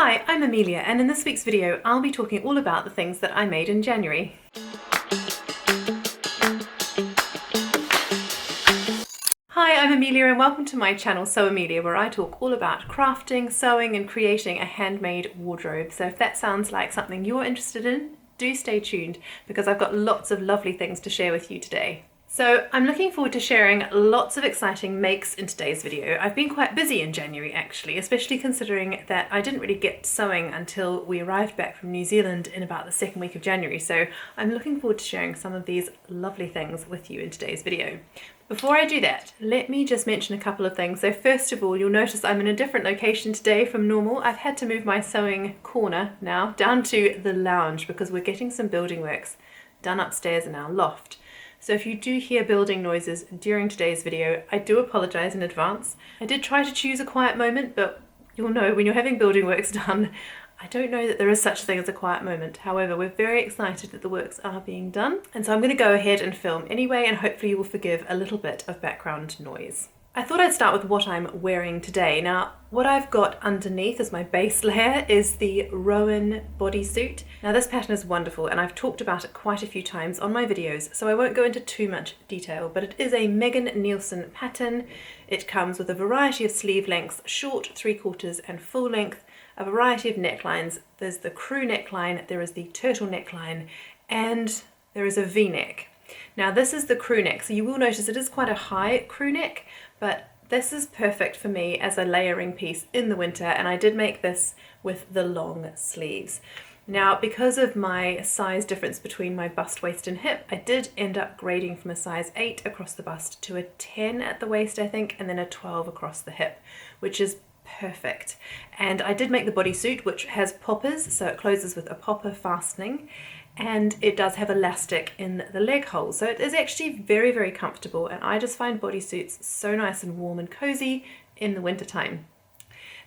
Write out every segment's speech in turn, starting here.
Hi, I'm Amelia, and in this week's video I'll be talking all about the things that I made in January. Hi, I'm Amelia and welcome to my channel Sew Amelia, where I talk all about crafting, sewing and creating a handmade wardrobe. So if that sounds like something you're interested in, do stay tuned because I've got lots of lovely things to share with you today. So I'm looking forward to sharing lots of exciting makes in today's video. I've been quite busy in January actually, especially considering that I didn't really get sewing until we arrived back from New Zealand in about the second week of January. So I'm looking forward to sharing some of these lovely things with you in today's video. Before I do that, let me just mention a couple of things. So first of all, you'll notice I'm in a different location today from normal. I've had to move my sewing corner now down to the lounge because we're getting some building works done upstairs in our loft. So if you do hear building noises during today's video, I do apologise in advance. I did try to choose a quiet moment, but you'll know when you're having building works done, I don't know that there is such a thing as a quiet moment. However, we're very excited that the works are being done. And so I'm going to go ahead and film anyway, and hopefully you will forgive a little bit of background noise. I thought I'd start with what I'm wearing today. Now, what I've got underneath as my base layer is the Rowan bodysuit. Now this pattern is wonderful and I've talked about it quite a few times on my videos, so I won't go into too much detail, but it is a Megan Nielsen pattern. It comes with a variety of sleeve lengths, short, 3/4 and full length, a variety of necklines. There's the crew neckline, there is the turtle neckline, and there is a V-neck. Now this is the crew neck, so you will notice it is quite a high crew neck, but this is perfect for me as a layering piece in the winter, and I did make this with the long sleeves. Now, because of my size difference between my bust, waist and hip, I did end up grading from a size 8 across the bust to a 10 at the waist, I think, and then a 12 across the hip, which is perfect. And I did make the bodysuit, which has poppers, so it closes with a popper fastening, and it does have elastic in the leg hole, so it is actually very, very comfortable, and I just find bodysuits so nice and warm and cozy in the winter time.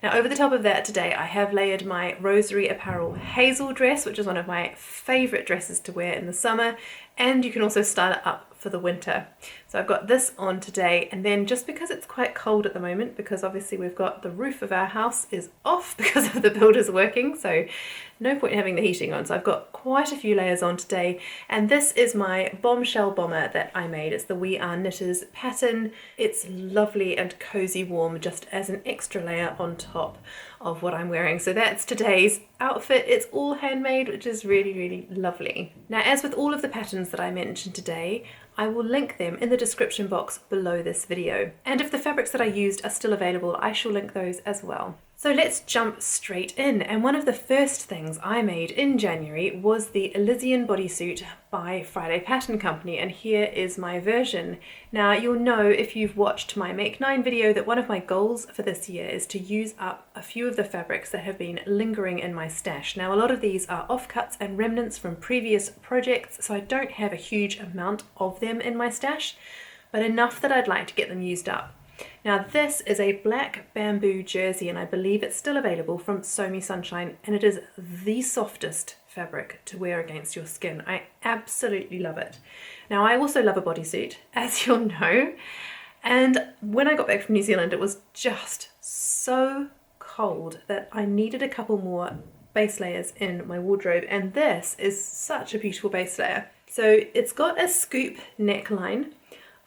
Now over the top of that today I have layered my Rosary Apparel Hazel dress, which is one of my favourite dresses to wear in the summer, and you can also style it up for the winter. So I've got this on today, and then just because it's quite cold at the moment, because obviously we've got the roof of our house is off because of the builders working, so no point in having the heating on, so I've got quite a few layers on today, and this is my bombshell bomber that I made. It's the We Are Knitters pattern. It's lovely and cozy warm, just as an extra layer on top of what I'm wearing. So that's today's outfit. It's all handmade, which is really, really lovely. Now, as with all of the patterns that I mentioned today, I will link them in the description box below this video. And if the fabrics that I used are still available, I shall link those as well. So let's jump straight in, and one of the first things I made in January was the Elysian bodysuit by Friday Pattern Company, and here is my version. Now you'll know if you've watched my Make 9 video that one of my goals for this year is to use up a few of the fabrics that have been lingering in my stash. Now a lot of these are offcuts and remnants from previous projects, so I don't have a huge amount of them in my stash, but enough that I'd like to get them used up. Now this is a black bamboo jersey, and I believe it's still available from Sew Me Sunshine, and it is the softest fabric to wear against your skin. I absolutely love it. Now I also love a bodysuit, as you'll know, and when I got back from New Zealand it was just so cold that I needed a couple more base layers in my wardrobe, and this is such a beautiful base layer. So it's got a scoop neckline.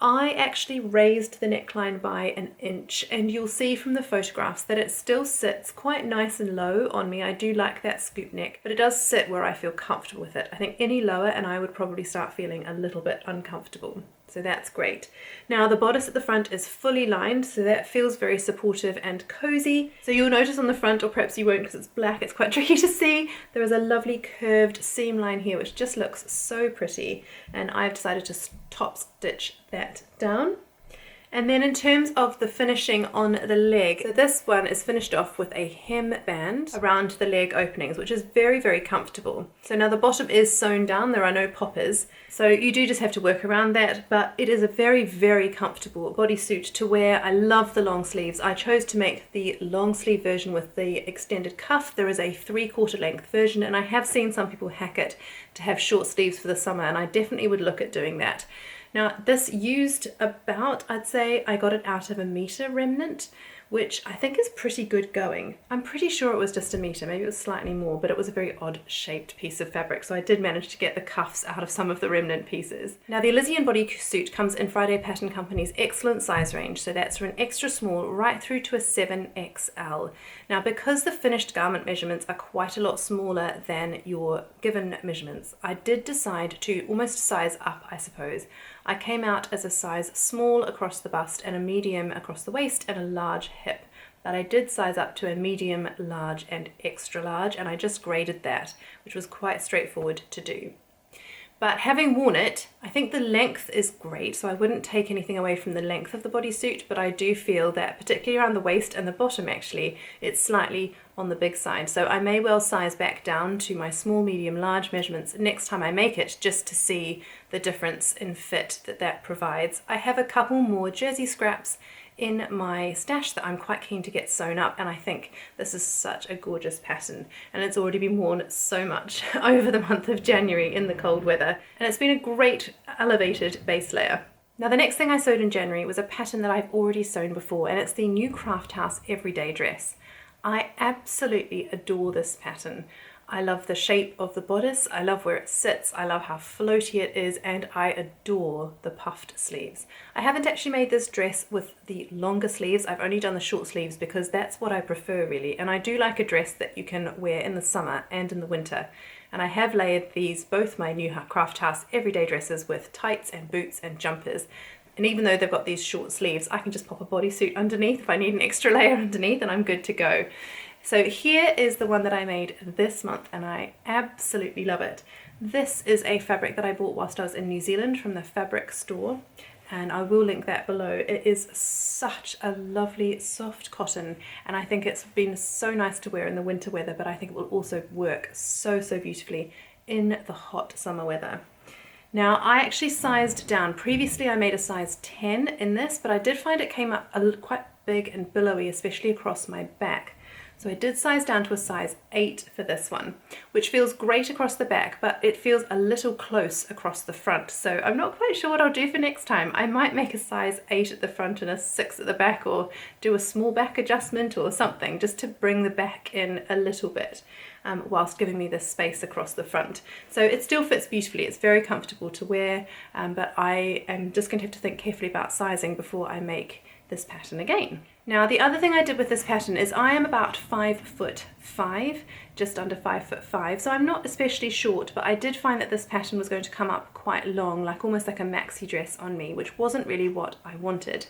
I actually raised the neckline by an inch, and you'll see from the photographs that it still sits quite nice and low on me. I do like that scoop neck, but it does sit where I feel comfortable with it. I think any lower and I would probably start feeling a little bit uncomfortable. So that's great. Now the bodice at the front is fully lined, so that feels very supportive and cozy. So you'll notice on the front, or perhaps you won't because it's black, it's quite tricky to see, there is a lovely curved seam line here which just looks so pretty, and I've decided to top stitch that down. And then in terms of the finishing on the leg, so this one is finished off with a hem band around the leg openings, which is very, very comfortable. So now the bottom is sewn down, there are no poppers, so you do just have to work around that, but it is a very, very comfortable bodysuit to wear. I love the long sleeves. I chose to make the long sleeve version with the extended cuff. There is a 3/4 length version, and I have seen some people hack it to have short sleeves for the summer, and I definitely would look at doing that. Now this used about, I'd say I got it out of 1 meter remnant, which I think is pretty good going. I'm pretty sure it was just 1 meter, maybe it was slightly more, but it was a very odd shaped piece of fabric, so I did manage to get the cuffs out of some of the remnant pieces. Now the Elysian bodysuit comes in Friday Pattern Company's excellent size range, so that's from an extra small right through to a 7XL. Now because the finished garment measurements are quite a lot smaller than your given measurements, I did decide to almost size up, I suppose. I came out as a size small across the bust and a medium across the waist and a large hip. But I did size up to a medium, large and extra large, and I just graded that, which was quite straightforward to do. But having worn it, I think the length is great, so I wouldn't take anything away from the length of the bodysuit, but I do feel that particularly around the waist and the bottom actually, it's slightly on the big side. So I may well size back down to my small, medium, large measurements next time I make it, just to see the difference in fit that provides. I have a couple more jersey scraps in my stash that I'm quite keen to get sewn up, and I think this is such a gorgeous pattern, and it's already been worn so much over the month of January in the cold weather, and it's been a great elevated base layer. Now the next thing I sewed in January was a pattern that I've already sewn before, and it's the new Craft House everyday dress. I absolutely adore this pattern. I love the shape of the bodice, I love where it sits, I love how floaty it is, and I adore the puffed sleeves. I haven't actually made this dress with the longer sleeves, I've only done the short sleeves because that's what I prefer really, and I do like a dress that you can wear in the summer and in the winter. And I have layered these, both my new Craft House everyday dresses, with tights and boots and jumpers. And even though they've got these short sleeves, I can just pop a bodysuit underneath if I need an extra layer underneath, and I'm good to go. So here is the one that I made this month, and I absolutely love it. This is a fabric that I bought whilst I was in New Zealand from the fabric store, and I will link that below. It is such a lovely soft cotton, and I think it's been so nice to wear in the winter weather, but I think it will also work so beautifully in the hot summer weather. Now I actually sized down. Previously I made a size 10 in this, but I did find it came up quite big and billowy, especially across my back. So I did size down to a size 8 for this one, which feels great across the back, but it feels a little close across the front. So I'm not quite sure what I'll do for next time. I might make a size 8 at the front and a 6 at the back, or do a small back adjustment or something, just to bring the back in a little bit, whilst giving me this space across the front. So it still fits beautifully, it's very comfortable to wear, but I am just going to have to think carefully about sizing before I make this pattern again. Now the other thing I did with this pattern is I am about 5'5", just under 5'5", so I'm not especially short, but I did find that this pattern was going to come up quite long, like almost like a maxi dress on me, which wasn't really what I wanted.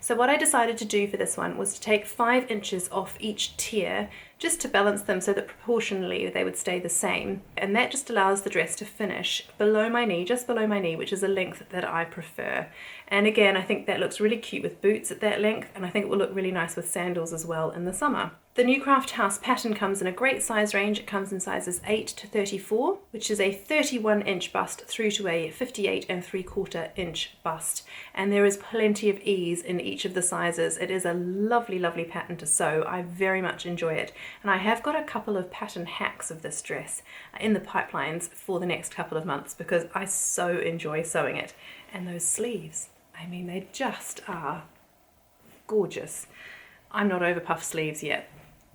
So what I decided to do for this one was to take 5 inches off each tier, just to balance them so that proportionally they would stay the same. And that just allows the dress to finish below my knee, just below my knee, which is a length that I prefer. And again, I think that looks really cute with boots at that length, and I think it will look really nice with sandals as well in the summer. The new Craft House pattern comes in a great size range. It comes in sizes 8 to 34, which is a 31-inch bust through to a 58.75-inch bust. And there is plenty of ease in each of the sizes. It is a lovely pattern to sew. I very much enjoy it. And I have got a couple of pattern hacks of this dress in the pipelines for the next couple of months, because I so enjoy sewing it. And those sleeves, I mean, they just are gorgeous. I'm not over puff sleeves yet.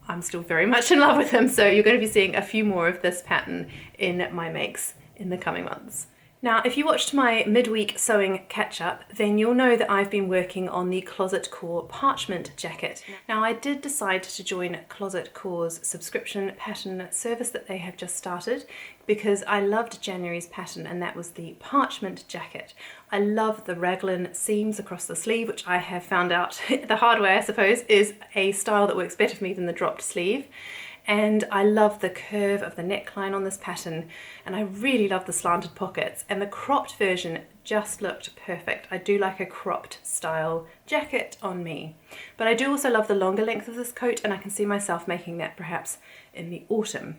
I'm still very much in love with them, so you're going to be seeing a few more of this pattern in my makes in the coming months. Now, if you watched my midweek sewing catch-up, then you'll know that I've been working on the Closet Core Parchment jacket. Now, I did decide to join Closet Core's subscription pattern service that they have just started, because I loved January's pattern, and that was the Parchment jacket. I love the raglan seams across the sleeve, which I have found out the hard way, I suppose, is a style that works better for me than the dropped sleeve. And I love the curve of the neckline on this pattern, and I really love the slanted pockets, and the cropped version just looked perfect. I do like a cropped style jacket on me, but I do also love the longer length of this coat, and I can see myself making that perhaps in the autumn.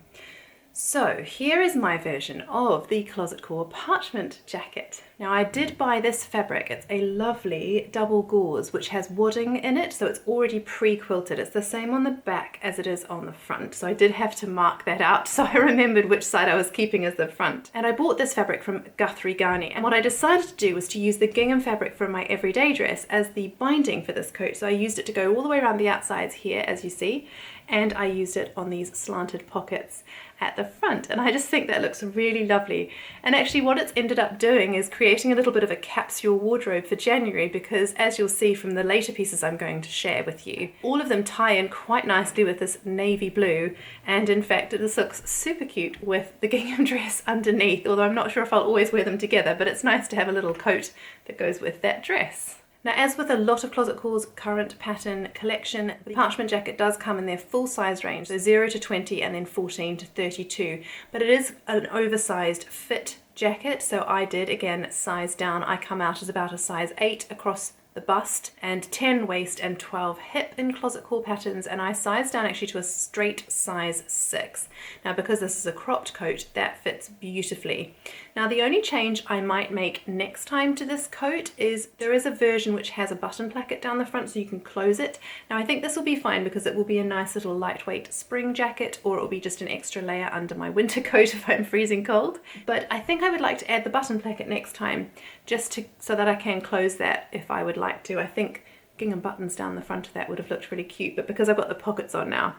So here is my version of the Closet Core Parchment jacket. Now I did buy this fabric. It's a lovely double gauze which has wadding in it, so it's already pre-quilted. It's the same on the back as it is on the front, so I did have to mark that out so I remembered which side I was keeping as the front. And I bought this fabric from Guthrie Ghani, and what I decided to do was to use the gingham fabric from my everyday dress as the binding for this coat. So I used it to go all the way around the outsides here, as you see, and I used it on these slanted pockets at the front, and I just think that looks really lovely. And actually what it's ended up doing is creating a little bit of a capsule wardrobe for January, because as you'll see from the later pieces I'm going to share with you, all of them tie in quite nicely with this navy blue, and in fact this looks super cute with the gingham dress underneath, although I'm not sure if I'll always wear them together, but it's nice to have a little coat that goes with that dress. Now, as with a lot of Closet Core's current pattern collection, the Parchment jacket does come in their full size range, so 0 to 20 and then 14 to 32, but it is an oversized fit jacket, so I did again size down. I come out as about a size 8 across the bust and 10 waist and 12 hip in Closet Core patterns, and I sized down actually to a straight size 6. Now because this is a cropped coat, that fits beautifully. Now the only change I might make next time to this coat is there is a version which has a button placket down the front so you can close it. Now I think this will be fine because it will be a nice little lightweight spring jacket, or it will be just an extra layer under my winter coat if I'm freezing cold. But I think I would like to add the button placket next time, just so that I can close that if I would like to. I think gingham buttons down the front of that would have looked really cute, but because I've got the pockets on now,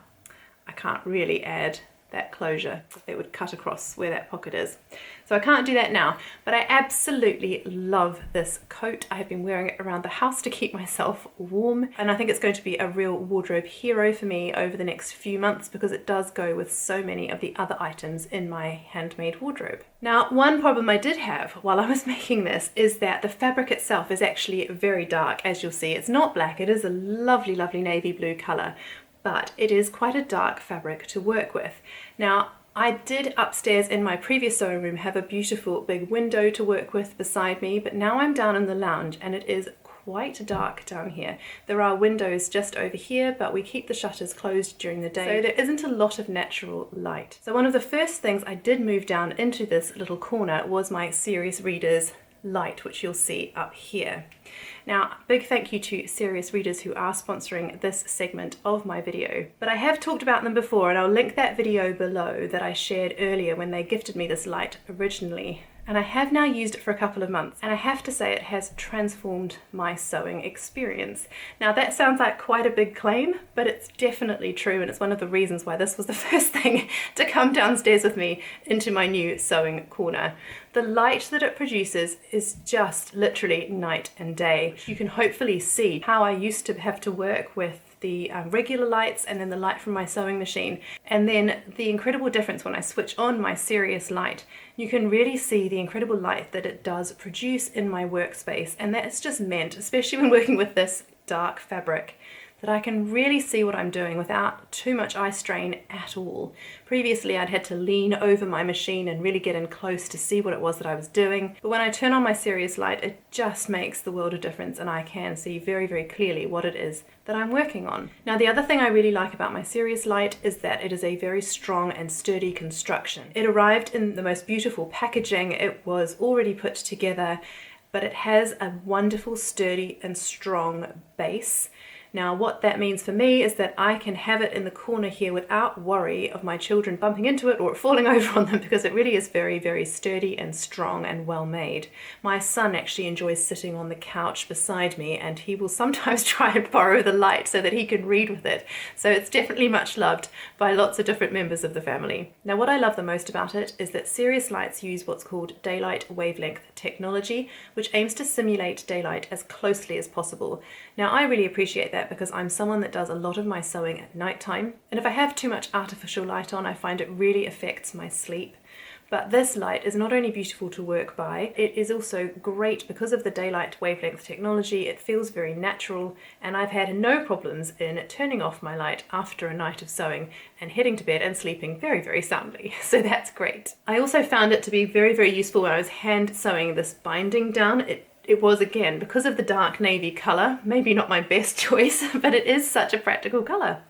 I can't really add that closure. It would cut across where that pocket is. So I can't do that now, but I absolutely love this coat. I have been wearing it around the house to keep myself warm, and I think it's going to be a real wardrobe hero for me over the next few months because it does go with so many of the other items in my handmade wardrobe. Now, one problem I did have while I was making this is that the fabric itself is actually very dark, as you'll see. It's not black, it is a lovely, lovely navy blue color, but it is quite a dark fabric to work with. Now, I did upstairs in my previous sewing room have a beautiful big window to work with beside me, but now I'm down in the lounge and it is quite dark down here. There are windows just over here, but we keep the shutters closed during the day, so there isn't a lot of natural light. So one of the first things I did move down into this little corner was my Serious Readers light, which you'll see up here. Now, big thank you to Serious Readers who are sponsoring this segment of my video. But I have talked about them before, and I'll link that video below that I shared earlier when they gifted me this light originally. And I have now used it for a couple of months, and I have to say it has transformed my sewing experience. Now that sounds like quite a big claim, but it's definitely true, and it's one of the reasons why this was the first thing to come downstairs with me into my new sewing corner. The light that it produces is just literally night and day. You can hopefully see how I used to have to work with the regular lights and then the light from my sewing machine, and then the incredible difference when I switch on my Serious light. You can really see the incredible light that it does produce in my workspace, and that's just meant, especially when working with this dark fabric, that I can really see what I'm doing without too much eye strain at all. Previously I'd had to lean over my machine and really get in close to see what it was that I was doing, but when I turn on my Serious light, it just makes the world of difference, and I can see very, very clearly what it is that I'm working on. Now the other thing I really like about my Serious light is that it is a very strong and sturdy construction. It arrived in the most beautiful packaging. It was already put together, but it has a wonderful, sturdy and strong base. Now what that means for me is that I can have it in the corner here without worry of my children bumping into it or falling over on them, because it really is very, very sturdy and strong and well made. My son actually enjoys sitting on the couch beside me, and he will sometimes try and borrow the light so that he can read with it. So it's definitely much loved by lots of different members of the family. Now what I love the most about it is that Serious lights use what's called daylight wavelength technology, which aims to simulate daylight as closely as possible. Now I really appreciate that because I'm someone that does a lot of my sewing at night time, and if I have too much artificial light on, I find it really affects my sleep. But this light is not only beautiful to work by, it is also great because of the daylight wavelength technology. It feels very natural, and I've had no problems in turning off my light after a night of sewing and heading to bed and sleeping very, very soundly. So that's great. I also found it to be very, very useful when I was hand sewing this binding down. It was, again, because of the dark navy colour, maybe not my best choice, but it is such a practical colour.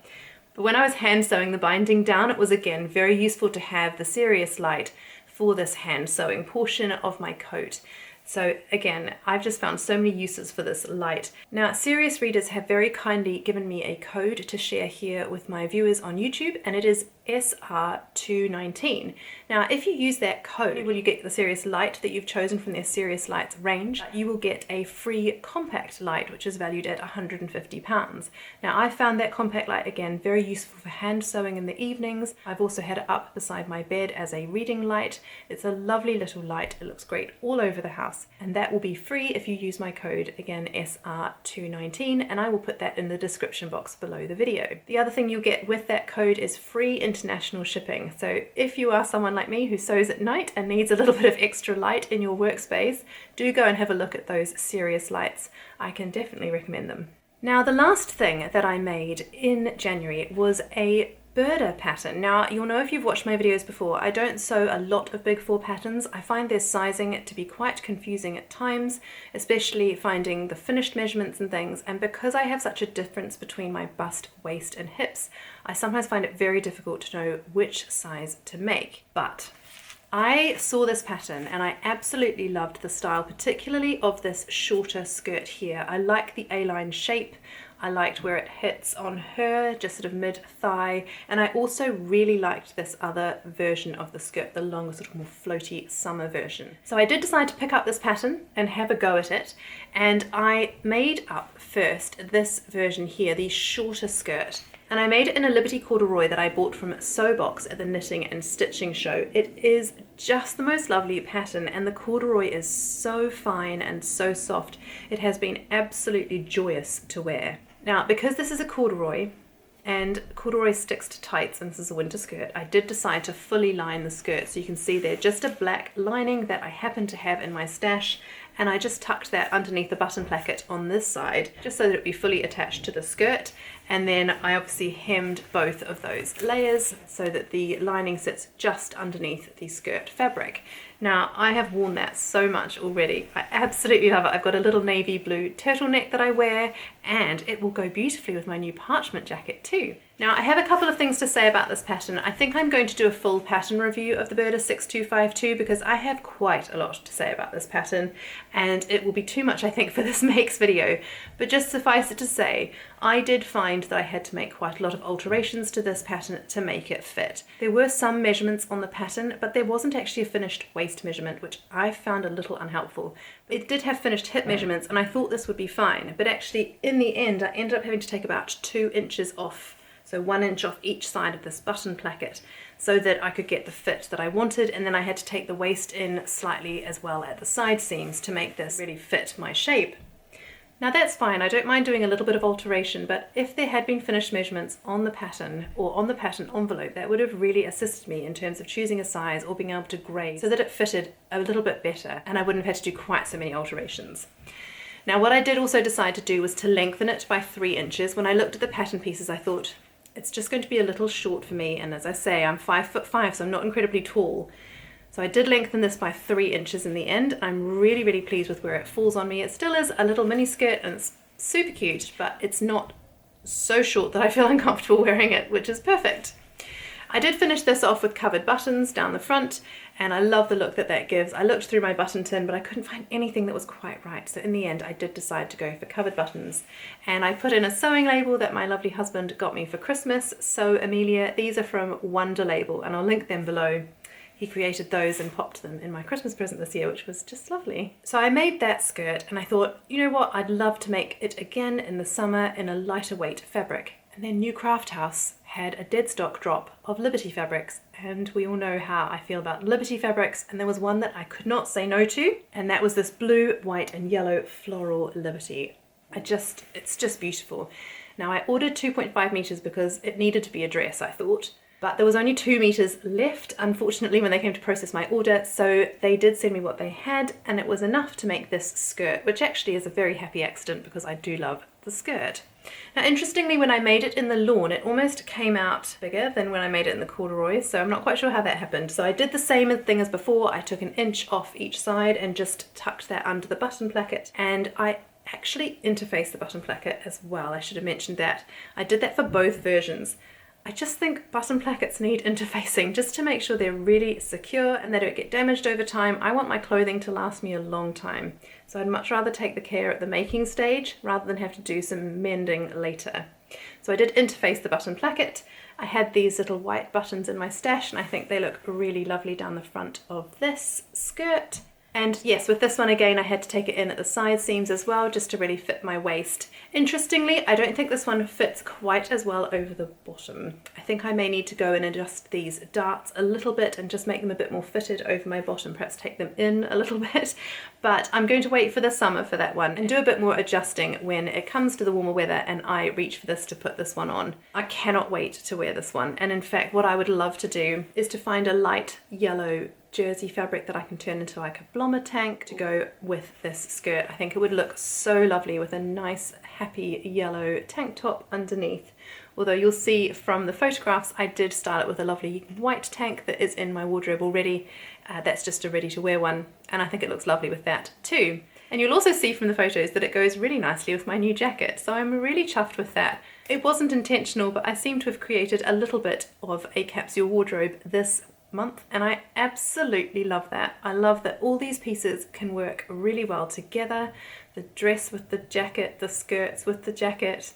But when I was hand sewing the binding down, it was again very useful to have the Serious light for this hand sewing portion of my coat. So again, I've just found so many uses for this light. Now, serious readers have very kindly given me a code to share here with my viewers on YouTube, and it is SR219. Now, if you use that code, will you get the serious light that you've chosen from their serious lights range, you will get a free compact light, which is valued at £150. Now, I found that compact light, again, very useful for hand sewing in the evenings. I've also had it up beside my bed as a reading light. It's a lovely little light. It looks great all over the house. And that will be free if you use my code, again, SR219, and I will put that in the description box below the video. The other thing you'll get with that code is free international shipping. So if you are someone like me who sews at night and needs a little bit of extra light in your workspace, do go and have a look at those serious lights. I can definitely recommend them. Now, the last thing that I made in January was a Burda pattern. Now, you'll know if you've watched my videos before, I don't sew a lot of big four patterns. I find their sizing to be quite confusing at times, especially finding the finished measurements and things, and because I have such a difference between my bust, waist and hips, I sometimes find it very difficult to know which size to make. But I saw this pattern and I absolutely loved the style, particularly of this shorter skirt here. I like the A-line shape. I liked where it hits on her, just sort of mid-thigh, and I also really liked this other version of the skirt, the longer, sort of more floaty summer version. So I did decide to pick up this pattern and have a go at it, and I made up first this version here, the shorter skirt. And I made it in a Liberty corduroy that I bought from Sewbox at the Knitting and Stitching Show. It is just the most lovely pattern, and the corduroy is so fine and so soft. It has been absolutely joyous to wear. Now, because this is a corduroy, and corduroy sticks to tights, and this is a winter skirt, I did decide to fully line the skirt. So you can see there just a black lining that I happen to have in my stash, and I just tucked that underneath the button placket on this side, just so that it would be fully attached to the skirt. And then I obviously hemmed both of those layers so that the lining sits just underneath the skirt fabric. Now, I have worn that so much already. I absolutely love it. I've got a little navy blue turtleneck that I wear, and it will go beautifully with my new Parchment jacket too. Now, I have a couple of things to say about this pattern. I think I'm going to do a full pattern review of the Burda 6252 because I have quite a lot to say about this pattern, and it will be too much, I think, for this makes video. But just suffice it to say, I did find that I had to make quite a lot of alterations to this pattern to make it fit. There were some measurements on the pattern, but there wasn't actually a finished waist measurement, which I found a little unhelpful. It did have finished hip measurements, and I thought this would be fine, but actually in the end I ended up having to take about 2 inches off, so 1 inch off each side of this button placket, so that I could get the fit that I wanted, and then I had to take the waist in slightly as well at the side seams to make this really fit my shape. Now that's fine, I don't mind doing a little bit of alteration, but if there had been finished measurements on the pattern or on the pattern envelope, that would have really assisted me in terms of choosing a size or being able to grade so that it fitted a little bit better, and I wouldn't have had to do quite so many alterations. Now, what I did also decide to do was to lengthen it by 3 inches. When I looked at the pattern pieces, I thought it's just going to be a little short for me, and as I say, I'm 5'5", so I'm not incredibly tall. So I did lengthen this by 3 inches in the end. I'm really, really pleased with where it falls on me. It still is a little mini skirt and it's super cute, but it's not so short that I feel uncomfortable wearing it, which is perfect. I did finish this off with covered buttons down the front, and I love the look that that gives. I looked through my button tin, but I couldn't find anything that was quite right. So in the end, I did decide to go for covered buttons. And I put in a sewing label that my lovely husband got me for Christmas. So Amelia, these are from Wonder Label, and I'll link them below. He created those and popped them in my Christmas present this year, which was just lovely. So I made that skirt, and I thought, you know what, I'd love to make it again in the summer in a lighter weight fabric. And then New Craft House had a dead stock drop of Liberty fabrics, and we all know how I feel about Liberty fabrics, and there was one that I could not say no to, and that was this blue, white and yellow floral Liberty. It's just beautiful. Now, I ordered 2.5 meters because it needed to be a dress, I thought. But there was only 2 meters left, unfortunately, when they came to process my order, so they did send me what they had, and it was enough to make this skirt, which actually is a very happy accident because I do love the skirt. Now, interestingly, when I made it in the lawn, it almost came out bigger than when I made it in the corduroy, so I'm not quite sure how that happened. So I did the same thing as before. I took 1 inch off each side and just tucked that under the button placket, and I actually interfaced the button placket as well. I should have mentioned that. I did that for both versions. I just think button plackets need interfacing just to make sure they're really secure and they don't get damaged over time. I want my clothing to last me a long time. So I'd much rather take the care at the making stage rather than have to do some mending later. So I did interface the button placket. I had these little white buttons in my stash and I think they look really lovely down the front of this skirt. And yes, with this one again, I had to take it in at the side seams as well, just to really fit my waist. Interestingly, I don't think this one fits quite as well over the bottom. I think I may need to go and adjust these darts a little bit and just make them a bit more fitted over my bottom, perhaps take them in a little bit. But I'm going to wait for the summer for that one and do a bit more adjusting when it comes to the warmer weather and I reach for this to put this one on. I cannot wait to wear this one. And in fact, what I would love to do is to find a light yellow jersey fabric that I can turn into like a blommer tank to go with this skirt. I think it would look so lovely with a nice happy yellow tank top underneath. Although you'll see from the photographs I did style it with a lovely white tank that is in my wardrobe already. That's just a ready to wear one and I think it looks lovely with that too. And you'll also see from the photos that it goes really nicely with my new jacket, so I'm really chuffed with that. It wasn't intentional, but I seem to have created a little bit of a capsule wardrobe this month and I absolutely love that. I love that all these pieces can work really well together. The dress with the jacket, the skirts with the jacket,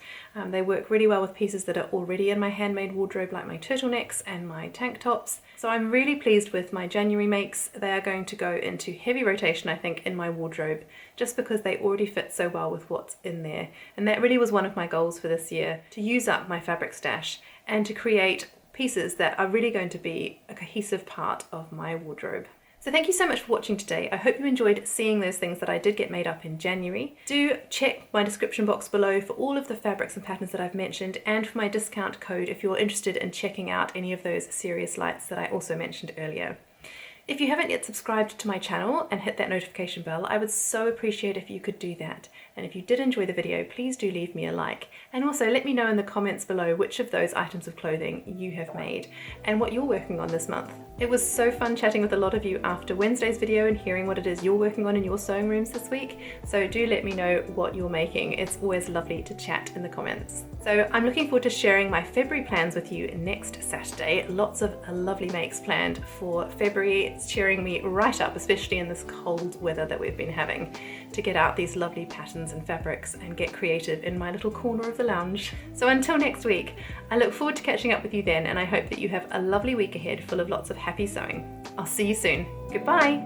they work really well with pieces that are already in my handmade wardrobe like my turtlenecks and my tank tops. So I'm really pleased with my January makes. They are going to go into heavy rotation I think in my wardrobe just because they already fit so well with what's in there. And that really was one of my goals for this year, to use up my fabric stash and to create pieces that are really going to be a cohesive part of my wardrobe. So thank you so much for watching today. I hope you enjoyed seeing those things that I did get made up in January. Do check my description box below for all of the fabrics and patterns that I've mentioned and for my discount code if you're interested in checking out any of those serious lights that I also mentioned earlier. If you haven't yet subscribed to my channel and hit that notification bell, I would so appreciate if you could do that. And if you did enjoy the video, please do leave me a like. And also let me know in the comments below which of those items of clothing you have made and what you're working on this month. It was so fun chatting with a lot of you after Wednesday's video and hearing what it is you're working on in your sewing rooms this week. So do let me know what you're making. It's always lovely to chat in the comments. So I'm looking forward to sharing my February plans with you next Saturday. Lots of lovely makes planned for February. It's cheering me right up, especially in this cold weather that we've been having, to get out these lovely patterns and fabrics and get creative in my little corner of the lounge. So until next week, I look forward to catching up with you then, and I hope that you have a lovely week ahead full of lots of happy sewing. I'll see you soon. Goodbye.